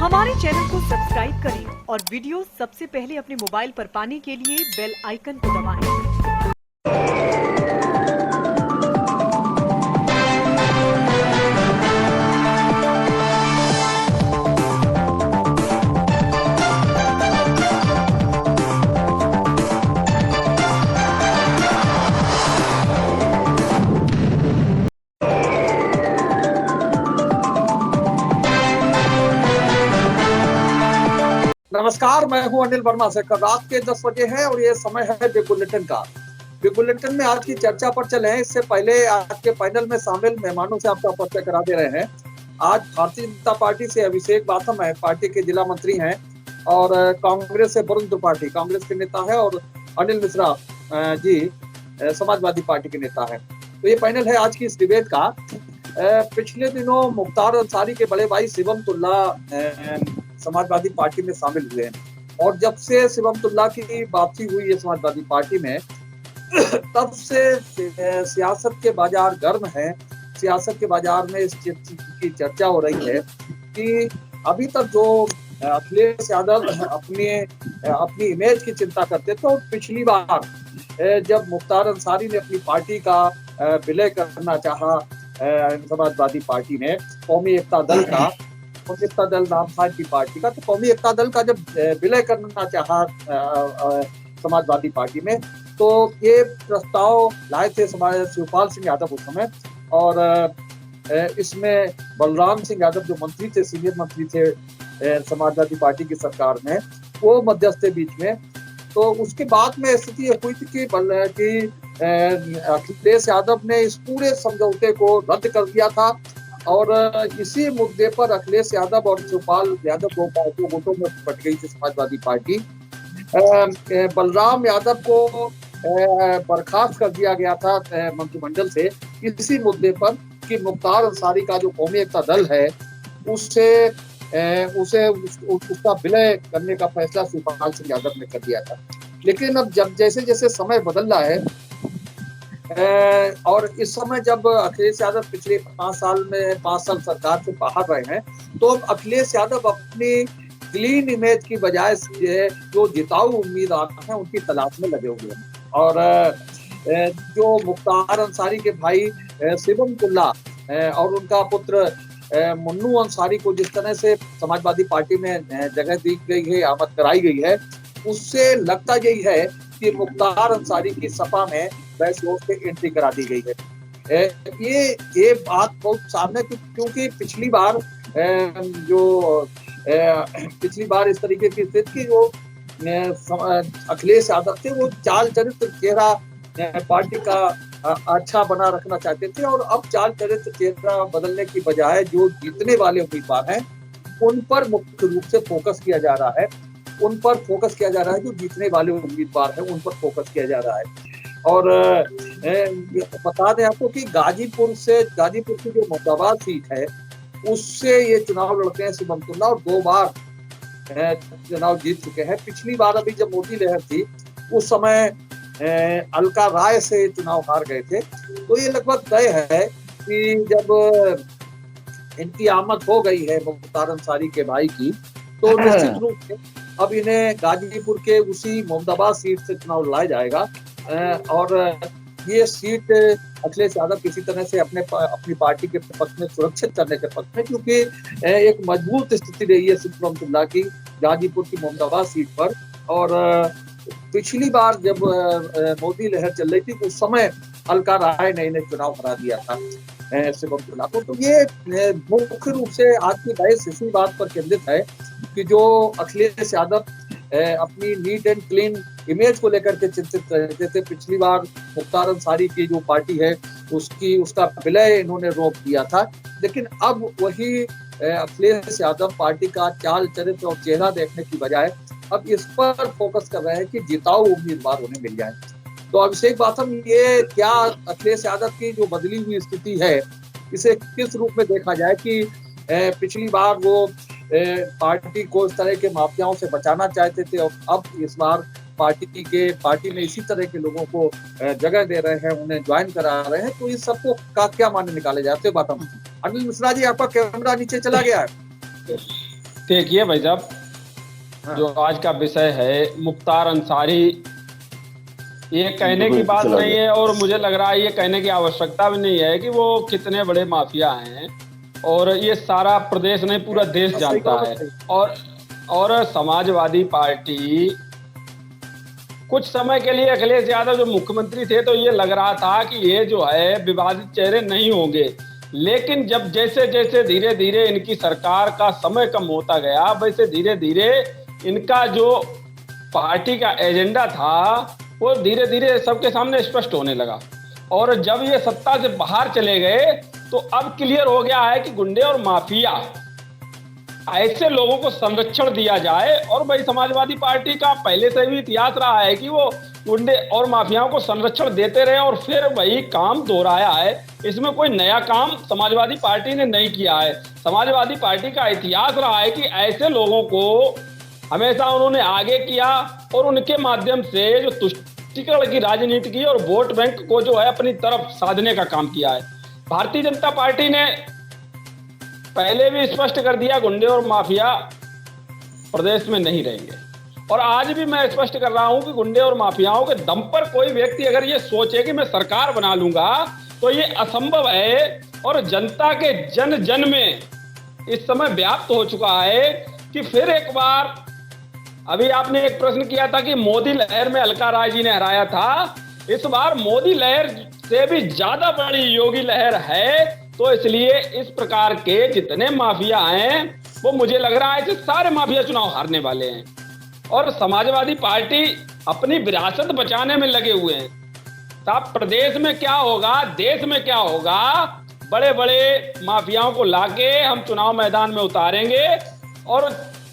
हमारे चैनल को सब्सक्राइब करें और वीडियो सबसे पहले अपने मोबाइल पर पाने के लिए बेल आइकन को दबाएं। नमस्कार, मैं हूं अनिल वर्मा से। कल रात के 10 बजे है और ये समय है बिग बुलेटिन का। बिग बुलेटिन में आज की चर्चा पर चले हैं। इससे पहले आज के पैनल में शामिल मेहमानों से आपका परिचय करा दे रहे हैं। आज भारतीय जनता पार्टी से अभिषेक बाथम है, पार्टी के जिला मंत्री हैं, और कांग्रेस से वरुण त्रिपाठी कांग्रेस के नेता है, और अनिल मिश्रा जी समाजवादी पार्टी के नेता है। तो ये पैनल है आज की इस डिबेट का। पिछले दिनों मुख्तार अंसारी के बड़े भाई शिवम तुल्ला समाजवादी पार्टी में शामिल हुए हैं, और जब से शिवम तुल्ला की वापसी हुई है समाजवादी पार्टी में, तब से सियासत के बाजार गर्म है। सियासत के बाजार में इस चीज की चर्चा हो रही है कि अभी तक जो अखिलेश यादव अपनी इमेज की चिंता करते थे, तो पिछली बार जब मुख्तार अंसारी ने अपनी पार्टी का विलय करना चाहा समाजवादी पार्टी में, कौमी एकता दल का, कौमी एकता दल नाम था की पार्टी का, तो कौमी एकता दल का जब विलय करना चाहा समाजवादी पार्टी में, तो ये प्रस्ताव लाए थे शिवपाल सिंह यादव उस समय, और इसमें बलराम सिंह यादव जो मंत्री थे, सीनियर मंत्री थे समाजवादी पार्टी की सरकार में, वो मध्यस्थ थे बीच में। तो उसके बाद में स्थिति हुई थी कि अखिलेश यादव ने इस पूरे समझौते को रद्द कर दिया था, और इसी मुद्दे पर अखिलेश यादव और शिवपाल यादव दो पार्टियों वोटों में बट गई थी समाजवादी पार्टी। बलराम यादव को बर्खास्त कर दिया गया था मंत्रिमंडल से, इसी मुद्दे पर कि मुख्तार अंसारी का जो कौमी एकता दल है उसका विलय करने का फैसला शिवपाल सिंह यादव ने कर दिया था। लेकिन अब जब जैसे जैसे समय बदल रहा है, और इस समय जब अखिलेश यादव पिछले 5 साल सरकार से बाहर रहे हैं, तो अब अखिलेश यादव अपनी क्लीन इमेज की बजाय जो जिताऊ उम्मीदवार हैं उनकी तलाश में लगे हुए हैं। और जो मुख्तार अंसारी के भाई शिवम तुल्ला और उनका पुत्र मुन्नू अंसारी को जिस तरह से समाजवादी पार्टी में जगह दी गई है, आमद कराई गई है, उससे लगता यही है कि मुख्तार अंसारी की सपा में बैकडोर से एंट्री करा दी गई है। ये बात बहुत सामने, क्योंकि पिछली बार इस तरीके की स्थिति जो अखिलेश यादव थे, वो चाल चरित्र चेहरा पार्टी का अच्छा बना रखना चाहते थे, और अब चाल चरित्र चेहरा बदलने की बजाय जो जीतने वाले उम्मीदवार हैं उन पर मुख्य रूप से फोकस किया जा रहा है। जो जीतने वाले उम्मीदवार हैं उन पर फोकस किया जा रहा है। और बता दें आपको कि गाजीपुर की जो मुरादाबाद सीट है, उससे ये चुनाव लड़ते हैं शिवम तुल्ला, और 2 बार चुनाव जीत चुके हैं। पिछली बार अभी जब मोदी लहर थी, उस समय अलका राय से चुनाव हार गए थे। तो ये लगभग तय है कि जब इनकी आमद हो गई है मुख्तार अंसारी के भाई की, तो निश्चित रूप से अब इन्हें गाजीपुर के उसी मोहम्मदाबाद सीट से चुनाव लड़ाया जाएगा, और ये सीट अखिलेश यादव किसी तरह से अपनी पार्टी के पक्ष में सुरक्षित करने के पक्ष में, क्योंकि एक मजबूत स्थिति रही है शिवम तुल्ला की गाजीपुर की मोहम्मदाबाद सीट पर। और पिछली बार जब मोदी लहर चल रही थी, उस समय अलका राय ने इन्हें चुनाव हरा दिया था शिवम तुल्ला को। तो ये मुख्य रूप से आज की बहस इसी बात पर केंद्रित है कि जो अखिलेश यादव अपनी नीट एंड क्लीन इमेज को लेकर के चिंतित रहते थे। पिछली बार मुख्तार अंसारी की जो पार्टी है उसका विलय इन्होंने रोक दिया था, लेकिन अब वही अखिलेश यादव पार्टी का चाल चरित्र और चेहरा देखने की बजाय अब इस पर फोकस कर रहे हैं कि जिताऊ उम्मीदवार उन्हें मिल जाए। तो अभिषेक बाथम, ये क्या अखिलेश यादव की जो बदली हुई स्थिति है, इसे किस रूप में देखा जाए कि पिछली बार वो पार्टी को इस तरह के माफियाओं से बचाना चाहते थे, और अब इस बार पार्टी में इसी तरह के लोगों को जगह दे रहे हैं, उन्हें ज्वाइन करा रहे हैं। तो इस सबको का क्या माने निकाले जाते हैं बात। अनिल मिश्रा जी, आपका कैमरा नीचे चला गया है। देखिए भाई साहब, हाँ। जो आज का विषय है मुख्तार अंसारी, ये कहने की बात चला नहीं गया। है और मुझे लग रहा है ये कहने की आवश्यकता भी नहीं है कि वो कितने बड़े माफिया हैं, और ये सारा प्रदेश नहीं पूरा देश सही जानता कहा है। भाई। और समाजवादी पार्टी कुछ समय के लिए अखिलेश यादव जो मुख्यमंत्री थे तो ये लग रहा था कि ये जो है विवादित चेहरे नहीं होंगे, लेकिन जब जैसे जैसे धीरे धीरे इनकी सरकार का समय कम होता गया, वैसे धीरे धीरे इनका जो पार्टी का एजेंडा था वो धीरे धीरे सबके सामने स्पष्ट होने लगा। और जब ये सत्ता से बाहर चले गए तो अब क्लियर हो गया है कि गुंडे और माफिया, ऐसे लोगों को संरक्षण दिया जाए। और भाई समाजवादी पार्टी का पहले से भी इतिहास रहा है कि वो गुंडे और माफियाओं को संरक्षण देते रहे और फिर वही काम दोहराया है। इसमें कोई नया काम समाजवादी पार्टी ने नहीं किया है। समाजवादी पार्टी का इतिहास रहा है कि ऐसे लोगों को हमेशा उन्होंने आगे किया और उनके माध्यम से जो तुष्टीकरण की राजनीति की और वोट बैंक को जो है अपनी तरफ साधने का काम किया है। भारतीय जनता पार्टी ने पहले भी स्पष्ट कर दिया गुंडे और माफिया प्रदेश में नहीं रहेंगे, और आज भी मैं स्पष्ट कर रहा हूं कि गुंडे और माफियाओं के दम पर कोई व्यक्ति अगर ये सोचे कि मैं सरकार बना लूंगा तो ये असंभव है। और जनता के जन जन में इस समय व्याप्त हो चुका है कि फिर एक बार, अभी आपने एक प्रश्न किया था कि मोदी लहर में अलका राय जी ने हराया था, इस बार मोदी लहर से भी ज्यादा बड़ी योगी लहर है। तो इसलिए इस प्रकार के जितने माफिया हैं वो मुझे लग रहा है कि सारे माफिया चुनाव हारने वाले हैं, और समाजवादी पार्टी अपनी विरासत बचाने में लगे हुए हैं। साहब, प्रदेश में क्या होगा, देश में क्या होगा, बड़े बड़े माफियाओं को लाके हम चुनाव मैदान में उतारेंगे, और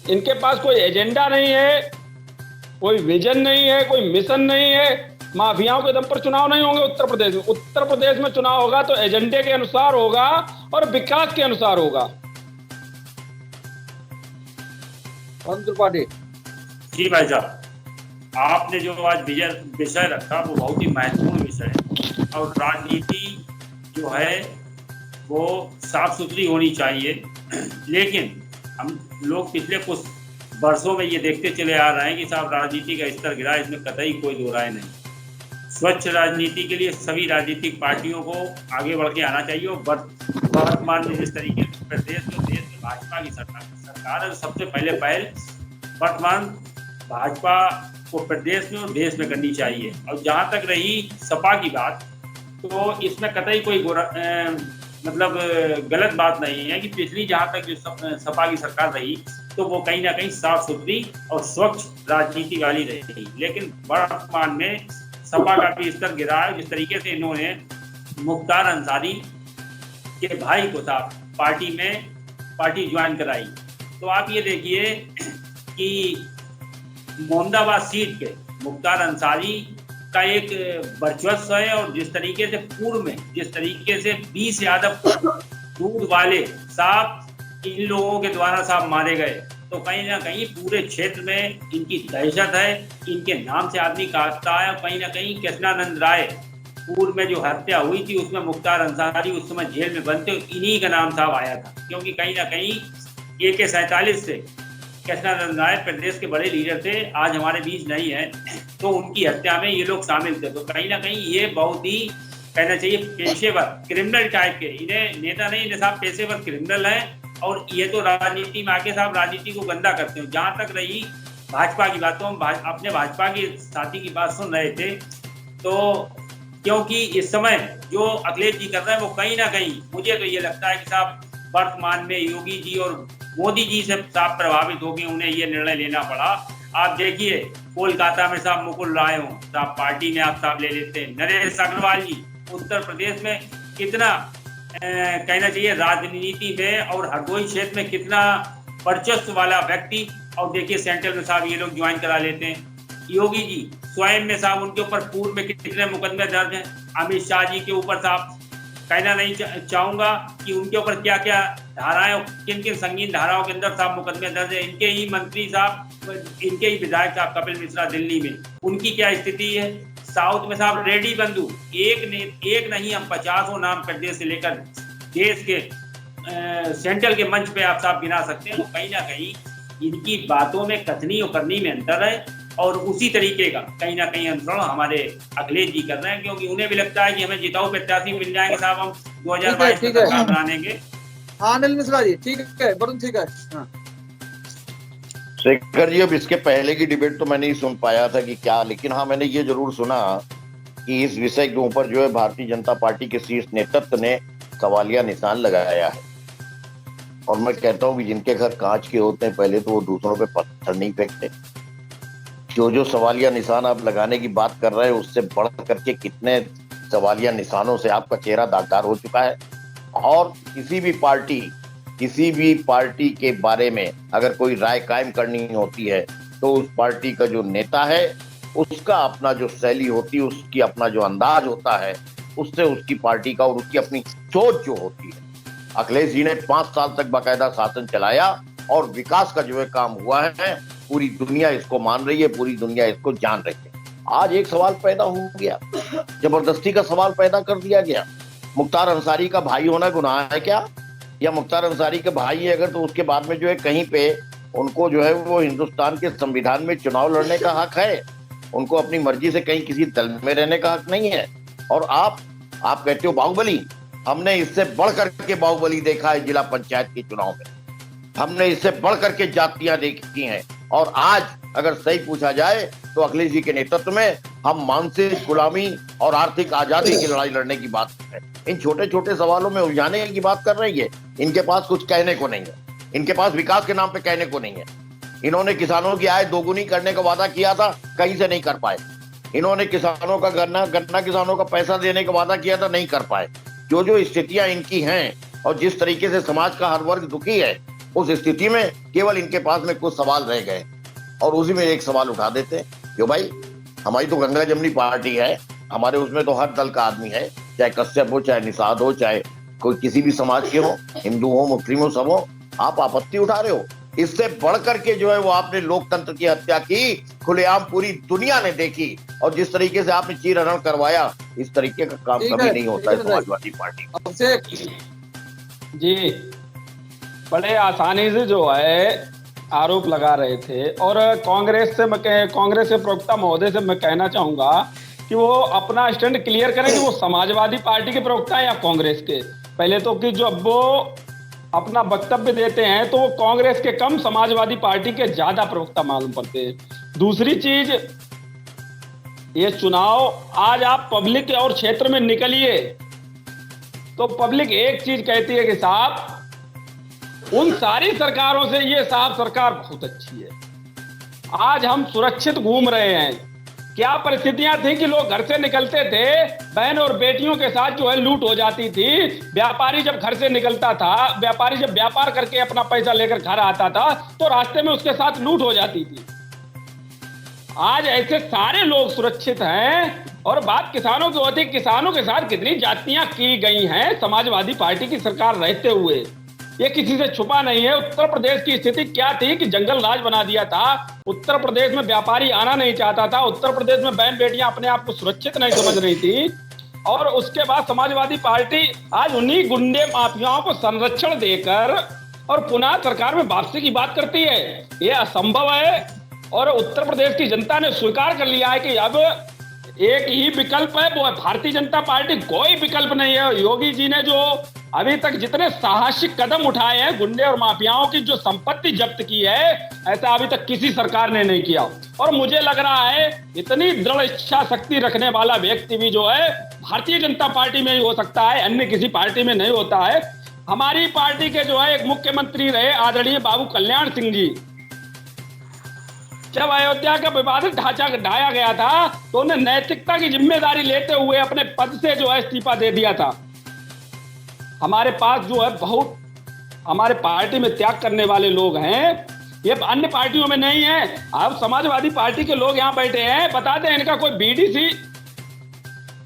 इनके पास कोई एजेंडा नहीं है, कोई विजन नहीं है, कोई मिशन नहीं है। माफियाओं के दम पर चुनाव नहीं होंगे उत्तर प्रदेश में। उत्तर प्रदेश में चुनाव होगा तो एजेंडे के अनुसार होगा और विकास के अनुसार होगा। त्रिपाठी जी भाई साहब, आपने जो आज विषय रखा वो बहुत ही महत्वपूर्ण विषय है, और राजनीति जो है वो साफ सुथरी होनी चाहिए। लेकिन हम लोग पिछले कुछ वर्षों में ये देखते चले आ रहे हैं कि साहब राजनीति का स्तर गिरा, इसमें कतई कोई दो राय नहीं। स्वच्छ राजनीति के लिए सभी राजनीतिक पार्टियों को आगे बढ़ के आना चाहिए। और वर्तमान में जिस तरीके से प्रदेश में भाजपा की सरकार है, सबसे पहले पहल वर्तमान भाजपा को प्रदेश में और देश में करनी चाहिए। और जहाँ तक रही सपा की बात, तो इसमें कतई कोई मतलब गलत बात नहीं है कि पिछली जहाँ तक जो सपा की सरकार रही तो वो कहीं ना कहीं साफ सुथरी और स्वच्छ राजनीति वाली रही। लेकिन वर्तमान में सपा का भी स्तर गिरा है। जिस तरीके से इन्होंने मुख्तार अंसारी के भाई को साहब पार्टी ज्वाइन कराई, तो आप ये देखिए कि मोहम्मदाबाद सीट पे मुख्तार अंसारी का एक वर्चस्व है। और जिस तरीके से पूर्व में जिस तरीके से 20 यादव दूध वाले साहब इन लोगों के द्वारा साहब मारे गए, तो कहीं ना कहीं पूरे क्षेत्र में इनकी दहशत है। इनके नाम से आदमी काटता है। कहीं ना कहीं कृष्णानंद राय पूर्व में जो हत्या हुई थी उसमें मुख्तार अंसारी उस समय जेल में बंद थे, इन्हीं का नाम साहब आया था। क्योंकि कहीं ना कहीं AK-47 से कृष्णानंद राय प्रदेश के बड़े लीडर थे, आज हमारे बीच नहीं है, तो उनकी हत्या में ये लोग शामिल थे। तो कहीं ना कहीं ये बहुत ही कहना चाहिए पेशेवर क्रिमिनल टाइप के, इन्हें नेता नहीं, इन्हें साहब पेशेवर क्रिमिनल है। और ये तो राजनीति में आके साहब राजनीति को गंदा करते हैं। जहाँ तक रही भाजपा की बात, तो हम अपने भाजपा के साथी की बात सुन रहे थे, तो क्योंकि इस समय जो अखिलेश जी कर रहे हैं वो कहीं ना कहीं मुझे तो ये लगता है कि साहब वर्तमान में योगी जी और मोदी जी से साहब प्रभावित होकर उन्हें ये निर्णय लेना पड़ा। आप देखिए कोलकाता में साहब मुकुल राय हो साहब पार्टी में आप साहब ले लेते हैं। नरेश अग्रवाल जी उत्तर प्रदेश में कितना कहना चाहिए राजनीति में और हरदोई क्षेत्र में कितना वर्चस्व वाला व्यक्ति, और देखिए सेंट्रल में साहब ये लोग ज्वाइन करा लेते हैं। योगी जी स्वयं में साहब उनके ऊपर पूर्व में कितने मुकदमे दर्ज हैं। अमित शाह जी के ऊपर साहब कहना नहीं चाहूंगा कि उनके ऊपर क्या क्या धाराएं और किन किन संगीन धाराओं के अंदर साहब मुकदमे दर्ज है। इनके ही मंत्री साहब, इनके ही विधायक साहब कपिल मिश्रा दिल्ली में, उनकी क्या स्थिति है। साउथ में साहब रेड्डी बंधु एक नहीं हम 50 नाम प्रदेश से लेकर देश के सेंट्रल के मंच पे आप साहब गिना सकते हैं। तो कहीं ना कहीं इनकी बातों में कथनी और करनी में अंतर है, और उसी तरीके का कहीं ना कहीं अनुसरण हमारे अखिलेश जी कर रहे हैं, क्योंकि उन्हें भी लगता है कि हमें जिताऊ प्रत्याशी मिल जाएंगे साहब, हम 2022 में सरकार बना लेंगे। हाँ अनिल मिश्रा जी ठीक है, वरुण ठीक है। हाँ शेखर जी, अब इसके पहले की डिबेट तो मैं नहीं सुन पाया था कि क्या, लेकिन हाँ मैंने ये जरूर सुना कि इस विषय के ऊपर जो है भारतीय जनता पार्टी के शीर्ष नेतृत्व ने सवालिया निशान लगाया है। और मैं कहता हूँ कि जिनके घर कांच के होते हैं पहले तो वो दूसरों पे पत्थर नहीं फेंकते। जो सवालिया निशान आप लगाने की बात कर रहे हैं उससे बढ़ करके कितने सवालिया निशानों से आपका चेहरा दागदार हो चुका है। और किसी भी पार्टी के बारे में अगर कोई राय कायम करनी होती है तो उस पार्टी का जो नेता है उसका अपना जो शैली होती है, उसकी अपना जो अंदाज होता है, उससे उसकी पार्टी का और उसकी अपनी सोच जो होती है। अखिलेश जी ने 5 साल तक बाकायदा शासन चलाया और विकास का जो है काम हुआ है, पूरी दुनिया इसको मान रही है, पूरी दुनिया इसको जान रही है। आज एक सवाल पैदा हो गया, जबरदस्ती का सवाल पैदा कर दिया गया, मुख्तार अंसारी का भाई होना गुनाह है क्या? या मुख्तार अंसारी के भाई है अगर तो उसके बाद में जो है कहीं पे उनको जो है वो हिंदुस्तान के संविधान में चुनाव लड़ने का हक है, उनको अपनी मर्जी से कहीं किसी दल में रहने का हक नहीं है। और आप कहते हो बाहुबली, हमने इससे बढ़ करके बाहुबली देखा है जिला पंचायत के चुनाव में, हमने इससे बढ़ करके जातियां देखी हैं। और आज अगर सही पूछा जाए तो अखिलेश जी के नेतृत्व में हम मानसिक गुलामी और आर्थिक आजादी की लड़ाई लड़ने की बात कर रहे हैं। इन छोटे छोटे सवालों में उलझाने की बात कर रही है। इनके पास कुछ कहने को नहीं है, इनके पास विकास के नाम पे कहने को नहीं है। इन्होंने किसानों की आय दोगुनी करने का वादा किया था, कहीं से नहीं कर पाए। इन्होंने किसानों का गन्ना किसानों का पैसा देने का वादा किया था, नहीं कर पाए। जो स्थितियां इनकी हैं और जिस तरीके से समाज का हर वर्ग दुखी है, उस स्थिति में केवल इनके पास में कुछ सवाल रह गए और उसी में एक सवाल उठा देते हैं, क्यों भाई हमारी तो गंगा जमनी पार्टी है, हमारे उसमें तो हर दल का आदमी है, चाहे कश्यप हो, चाहे निषाद हो, चाहे कोई किसी भी समाज के हो, हिंदू हो, मुस्लिम हो, सब हो, आप आपत्ति उठा रहे हो। इससे बढ़ करके जो है वो आपने लोकतंत्र की हत्या की, खुलेआम पूरी दुनिया ने देखी। और जिस तरीके से आपने चीरहरण करवाया, इस तरीके का काम कभी नहीं होता है समाजवादी पार्टी जी। बड़े आसानी से जो है आरोप लगा रहे थे, और कांग्रेस के प्रवक्ता महोदय से मैं कहना चाहूंगा कि वो अपना स्टैंड क्लियर करें कि वो समाजवादी पार्टी के प्रवक्ता है या कांग्रेस के। पहले तो कि जब वो अपना वक्तव्य देते हैं तो वो कांग्रेस के कम, समाजवादी पार्टी के ज्यादा प्रवक्ता मालूम पड़ते हैं। दूसरी चीज, ये चुनाव आज आप पब्लिक और क्षेत्र में निकलिए तो पब्लिक एक चीज कहती है कि साहब उन सारी सरकारों से ये साहब सरकार बहुत अच्छी है, आज हम सुरक्षित घूम रहे हैं। क्या परिस्थितियां थी कि लोग घर से निकलते थे, बहन और बेटियों के साथ जो है लूट हो जाती थी। व्यापारी जब घर से निकलता था, व्यापारी जब व्यापार करके अपना पैसा लेकर घर आता था तो रास्ते में उसके साथ लूट हो जाती थी। आज ऐसे सारे लोग सुरक्षित हैं। और बात किसानों की होती, किसानों के साथ कितनी जातियां की गई हैं समाजवादी पार्टी की सरकार रहते हुए, ये किसी से छुपा नहीं है। उत्तर प्रदेश की स्थिति क्या थी कि जंगल राज बना दिया था। उत्तर प्रदेश में व्यापारी आना नहीं चाहता था, उत्तर प्रदेश में बहन बेटियां अपने आप को सुरक्षित नहीं समझ रही थी। और उसके बाद समाजवादी पार्टी आज उन्हीं गुंडे माफियाओं को संरक्षण देकर और पुनः सरकार में वापसी की बात करती है। ये असंभव है। और उत्तर प्रदेश की जनता ने स्वीकार कर लिया है कि अब एक ही विकल्प है, वो है भारतीय जनता पार्टी, कोई विकल्प नहीं है। योगी जी ने जो अभी तक जितने साहसिक कदम उठाए हैं, गुंडे और माफियाओं की जो संपत्ति जब्त की है, ऐसा अभी तक किसी सरकार ने नहीं किया। और मुझे लग रहा है इतनी दृढ़ इच्छा शक्ति रखने वाला व्यक्ति भी जो है भारतीय जनता पार्टी में ही हो सकता है, अन्य किसी पार्टी में नहीं होता है। हमारी पार्टी के जो है एक मुख्यमंत्री रहे आदरणीय बाबू कल्याण सिंह जी, जब अयोध्या का विवादित ढांचा ढाया गया था तो उन्हें नैतिकता की जिम्मेदारी लेते हुए अपने पद से जो है इस्तीफा दे दिया था। हमारे पास जो है बहुत हमारे पार्टी में त्याग करने वाले लोग हैं, ये अन्य पार्टियों में नहीं है। अब समाजवादी पार्टी के लोग यहाँ बैठे हैं, बता दें इनका कोई बीडीसी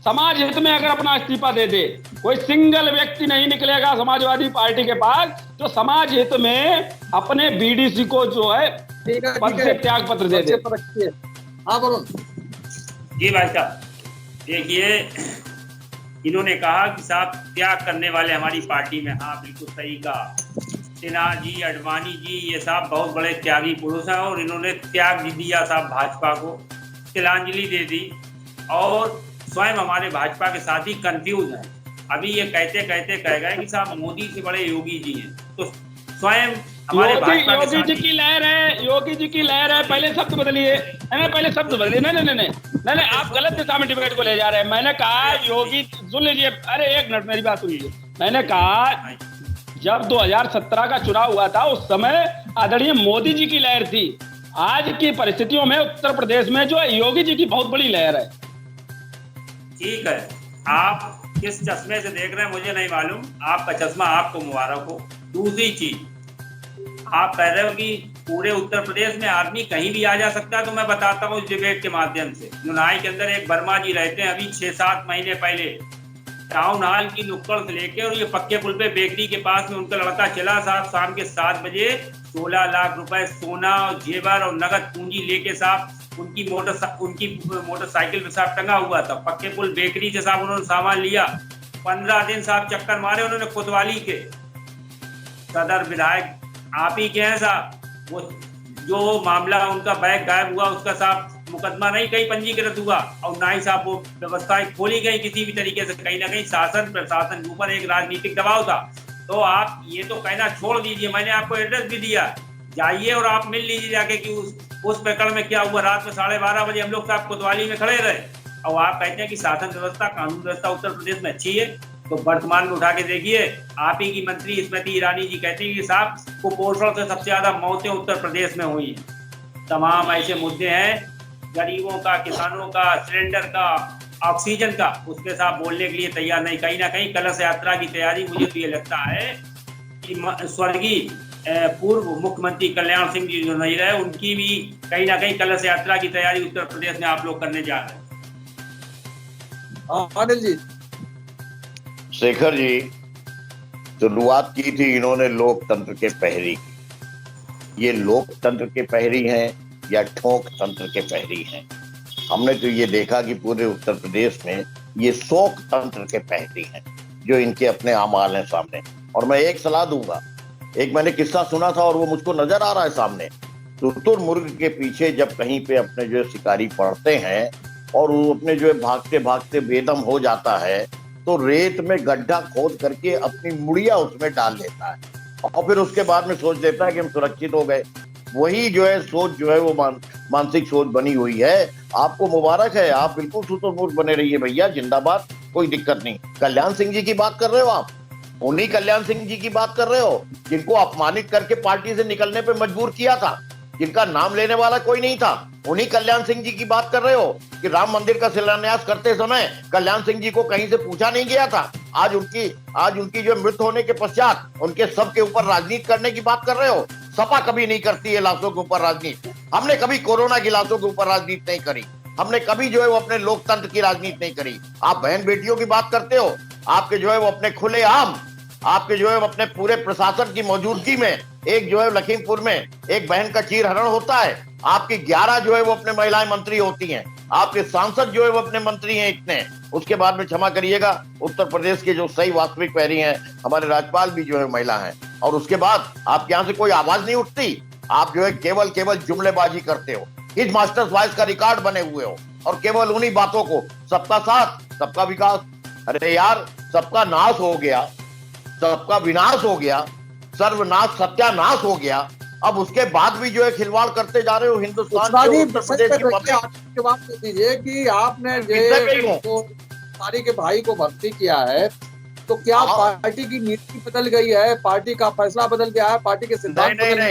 समाज हित में अगर अपना इस्तीफा दे दे, कोई सिंगल व्यक्ति नहीं निकलेगा समाजवादी पार्टी के पास जो समाज हित में अपने बीडीसी को जो है पद से त्याग पत्र दे दे। हाँ बोलो जी भाई साहब, देखिए इन्होंने कहा कि साहब त्याग करने वाले हमारी पार्टी में, हाँ बिल्कुल सही कहा। सिन्हा जी, अडवाणी जी, ये साहब बहुत बड़े त्यागी पुरुष हैं और इन्होंने त्याग भी दिया साहब भाजपा को, तिलांजलि दे दी। और स्वयं हमारे भाजपा के साथी कंफ्यूज हैं। अभी ये कहते कहते कह गए कि साहब मोदी से बड़े योगी जी हैं, तो स्वयं हमारे भाजपा के योगी जी की लहर है, योगी जी की लहर है। पहले शब्द बदलिए, पहले शब्द बदलिए। नहीं, आप गलत दिशा में डिबेट को ले जा रहे हैं। मैंने कहा योगी, सुन लीजिए, अरे एक मिनट मेरी बात सुनिए। मैंने कहा जब 2017 का चुनाव हुआ था उस समय आदरणीय मोदी जी की लहर थी। आज की परिस्थितियों में उत्तर प्रदेश में जो योगी जी की बहुत बड़ी लहर है। ठीक है, आप किस चश्मे से देख रहे हैं मुझे नहीं मालूम, आपका चश्मा आपको मुबारक हो। दूसरी चीज, आप कह रहे हो कि पूरे उत्तर प्रदेश में आदमी कहीं भी आ जा सकता है, तो मैं बताता हूँ इस डिबेट के माध्यम से। नुनाई के अंदर एक वर्मा जी रहते हैं, अभी 6-7 महीने पहले टाउन हॉल की नुक्कड़ से लेके और ये पक्के पुल पे बेकरी के पास में उनका लड़का चला साहब, शाम के 7 बजे 16 लाख रुपए सोना और जेवर और नगद पूंजी लेके साहब उनकी मोटरसाइकिल पे साहब टंगा हुआ था। पक्के पुल बेकरी से साहब उन्होंने सामान लिया। 15 दिन साहब चक्कर मारे उन्होंने कोतवाली के। सदर विधायक आप ही के हैं साहब। वो जो मामला उनका बैग गायब हुआ उसका साहब मुकदमा नहीं कहीं पंजीकृत हुआ और ना ही साहब वो व्यवस्थाएं खोली गई किसी भी तरीके से। कहीं ना कहीं शासन प्रशासन के ऊपर एक राजनीतिक दबाव था। तो आप ये तो कहना छोड़ दीजिए, मैंने आपको एड्रेस भी दिया, जाइए और आप मिल लीजिए जाके कि उस प्रकरण में क्या हुआ। रात में 12:30 बजे हम लोग साहब कोतवाली में खड़े रहे और आप कहते हैं कि शासन व्यवस्था कानून व्यवस्था उत्तर प्रदेश में अच्छी है। तो वर्तमान में उठा के देखिए, आप ही की मंत्री स्मृति ईरानी जी कहती है कि साहब कुपोषण से सबसे ज्यादा मौतें उत्तर प्रदेश में हुई। तमाम ऐसे मुद्दे हैं, गरीबों का, किसानों का, सिलेंडर का, ऑक्सीजन का, उसके साथ बोलने के लिए तैयार नहीं। कहीं ना कहीं कलश यात्रा की तैयारी, मुझे तो ये लगता है कि स्वर्गीय पूर्व मुख्यमंत्री कल्याण सिंह जी जो नहीं रहे, उनकी भी कहीं ना कहीं कलश यात्रा की तैयारी उत्तर प्रदेश में आप लोग करने जा रहे हैं। अनिल जी, शेखर जी, शुरुआत की थी इन्होंने लोकतंत्र के पहरी की। ये लोकतंत्र के पहरी हैं या ठोक तंत्र के पहरी हैं? हमने तो ये देखा कि पूरे उत्तर प्रदेश में ये शोक तंत्र के पहरी हैं जो इनके अपने आमाल हैं सामने। और मैं एक सलाह दूंगा, एक मैंने किस्सा सुना था और वो मुझको नजर आ रहा है सामने। शुतुरमुर्ग के पीछे जब कहीं पे अपने जो शिकारी पड़ते हैं और वो अपने जो भागते भागते बेदम हो जाता है, तो रेत में गड्ढा खोद करके अपनी मुड़िया उसमें डाल लेता है और फिर उसके बाद में सोच लेता है कि हम सुरक्षित हो गए। वही जो है सोच जो है वो मानसिक सोच बनी हुई है। आपको मुबारक है, आप बिल्कुल शुतुरमुर्ग बने रहिए भैया, जिंदाबाद, कोई दिक्कत नहीं। कल्याण सिंह जी की बात कर रहे हो आप, उन्हीं कल्याण सिंह जी की बात कर रहे हो जिनको अपमानित करके पार्टी से निकलने पे मजबूर किया था, जिनका नाम लेने वाला कोई नहीं था। उन्हीं कल्याण सिंह जी की बात कर रहे हो कि राम मंदिर का शिलान्यास करते समय कल्याण सिंह जी को कहीं से पूछा नहीं गया था। आज उनकी जो मृत्यु होने के पश्चात उनके सब के ऊपर राजनीति करने की बात कर रहे हो। सपा कभी नहीं करती है लाशों के ऊपर राजनीति। हमने कभी कोरोना की लाशों के ऊपर राजनीति नहीं करी। हमने कभी जो है वो अपने लोकतंत्र की राजनीति नहीं करी। आप बहन बेटियों की बात करते हो, आपके जो है वो अपने खुलेआम, आपके जो है वो अपने पूरे प्रशासन की मौजूदगी में एक जो है लखीमपुर में एक बहन का चीरहरण होता है। आपकी 11 जो है वो अपने महिलाएं मंत्री होती हैं। आपके सांसद जो है वो अपने मंत्री हैं इतने। उसके बाद में क्षमा करिएगा, उत्तर प्रदेश के जो सही वास्तविक पैरी हैं, हमारे राज्यपाल भी जो है महिला हैं। और उसके बाद आपके यहाँ से कोई आवाज नहीं उठती। आप जो है केवल जुमलेबाजी करते हो, हिज मास्टर्स वॉइस का रिकॉर्ड बने हुए हो और केवल उन्हीं बातों को, सबका साथ सबका विकास। अरे यार, सबका नाश हो गया, सबका विनाश हो गया, सर्वनाश सत्यानाश हो गया। अब उसके बाद भी जो है खिलवाड़ करते जा रहे हो हिंदुस्तान के बात दीजिए कि आपने पार्टी के भाई को भर्ती किया है, तो क्या पार्टी की नीति बदल गई है, पार्टी का फैसला बदल गया है, पार्टी के सिद्धांत बदल गए हैं?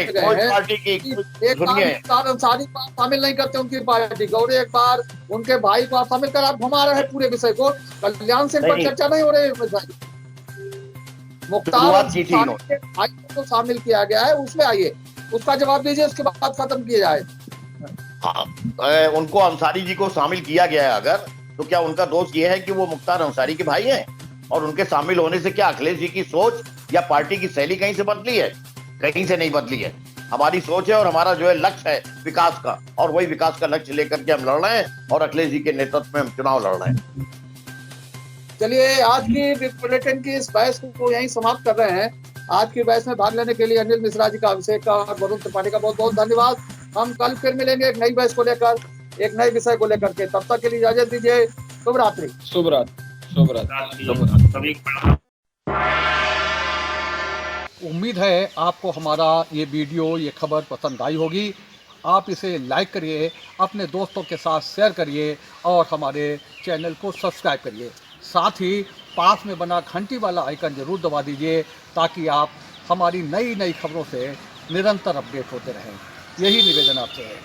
एक बार अंसारी को शामिल नहीं करते उनकी पार्टी को, और एक बार उनके भाई को आप शामिल कर आप घुमा रहे हैं पूरे विषय को। कल्याण सिंह पर चर्चा नहीं हो रही, मुख्तार के भाई को शामिल किया गया है, उसमें आइए, उसका जवाब दीजिए, उसके बाद खत्म किया जाए। हाँ, उनको अंसारी जी को शामिल किया गया है अगर, तो क्या उनका दोष ये है कि वो मुख्तार अंसारी के भाई हैं? और उनके शामिल होने से क्या अखिलेश जी की सोच या पार्टी की शैली कहीं से बदली है? कहीं से नहीं बदली है। हमारी सोच है और हमारा जो है लक्ष्य है विकास का, और वही विकास का लक्ष्य लेकर के हम लड़ रहे हैं और अखिलेश जी के नेतृत्व में हम चुनाव लड़ रहे हैं। चलिए आज की बुलेटिन की इस बहस को यहीं समाप्त कर रहे हैं। आज की बहस में भाग लेने के लिए अनिल मिश्रा जी का, अभिषेक का और वरुण त्रिपाठी का बहुत बहुत धन्यवाद। हम कल फिर मिलेंगे एक नई बहस को लेकर, एक नए विषय को लेकर के। तब तक के लिए इजाजत दीजिए। शुभ रात्रि। शुभ रात्रि। सभी को उम्मीद है आपको हमारा ये वीडियो, ये खबर पसंद आई होगी। आप इसे लाइक करिए, अपने दोस्तों के साथ शेयर करिए और हमारे चैनल को सब्सक्राइब करिए। साथ ही पास में बना घंटी वाला आइकन जरूर दबा दीजिए ताकि आप हमारी नई नई खबरों से निरंतर अपडेट होते रहें। यही निवेदन आपसे है।